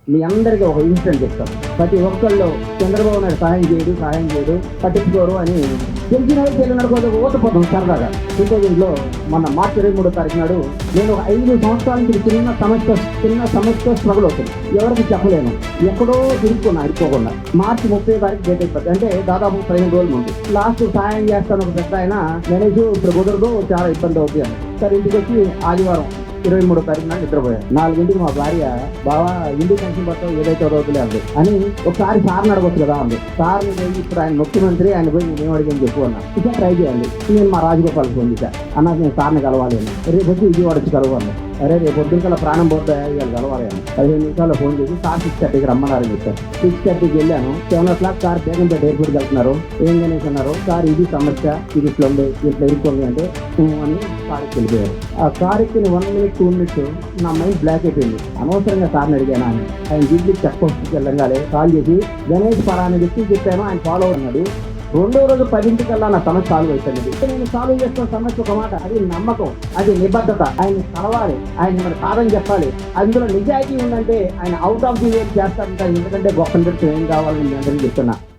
మీ అందరికీ ఒక ఇన్సిడెంట్ చెప్తాను. ప్రతి ఒక్కళ్ళు చంద్రబాబు నాయుడు సహాయం చేయడు పట్టించుకోరు అని తెలియనడుకోదు ఓతపోతాం సరదాగా. 2000లో మొన్న మార్చి 23వ తారీఖు నాడు నేను ఒక 5 సంవత్సరాల నుంచి చిన్న సమస్య స్ట్రగుల్ అవుతుంది. ఎవరికి చెప్పలేను, ఎక్కడో తిరుగుతున్నా అనుకోకుండా. మార్చి 30వ తారీఖు డేట్ అయిపోతుంది, అంటే దాదాపు 15 రోజుల ముందు. లాస్ట్ సహాయం చేస్తాను ఒక పెద్ద ఆయన గణేష్ ఇప్పుడు కుదరదు, చాలా ఇబ్బంది అవుతుంది అని. సరే ఇంటికి వచ్చి ఆదివారం 23వ తారీఖు నాడు నిద్రపోయాను. 4 మా భార్య బావా ఇంటికి పెన్షన్ పట్టడం ఏదైతే వదవుతులే అంది అని ఒకసారి సార్ని అడగొచ్చు కదా అంది. సార్ని పోయి ఇప్పుడు ఆయన ముఖ్యమంత్రి, ఆయన పోయి నేను అడిగాను చెప్పు అన్నా. ఇక ట్రై చేయండి. నేను మా రాజగోపాల్ ఫోన్ చేశా, అన్నా నేను సార్ని కలవాలి అని. రేపు వచ్చి విజయవాడ వచ్చి కలవాలి. అరే రేపు పొద్దున ప్రాణం పోతే ఇవాళ కలవాలి అని 15 నిమిషాల్లో ఫోన్ చేసి సార్ 6:30కి రమ్మన్నారని చెప్పారు. 6:30కి వెళ్ళాను. 7 o'clock సార్ బేగంపేట ఎయిర్పోర్ట్కి వెళ్తున్నారు. ఏం గణేష్ అన్నారు, సార్ ఇది సమస్య, ఇది ఇట్లా ఉంది, ఇట్లా ఇరుక్కోండి అంటే అని కారుకి వెళ్ళిపోయారు. ఆ కారుకి 1 minute 2 minutes నా మైండ్ బ్లాక్ అయిపోయింది. అనవసరంగా సార్ని అడిగాను అని. ఆయన దిగ్గు చెక్ పోస్ట్కి వెళ్ళంగానే కాల్ చేసి గణేష్ పరాని వ్యక్తి చెప్పాను, ఆయన ఫాలో అన్నాడు. 2వ రోజు 10ంటికల్లా నా సమస్య సాల్వ్ అవుతుంది. నేను సాల్వ్ చేస్తున్న సమస్య ఒక మాట, అది నమ్మకం, అది నిబద్ధత. ఆయన కలవాలి, ఆయన మన కాదని చెప్పాలి. అందులో నిజాయితీ ఉందంటే ఆయన అవుట్ ఆఫ్ ది వే చేస్తారంట. ఎందుకంటే గొప్ప ఏం కావాలని నేను అందరికీ చెప్తున్నా.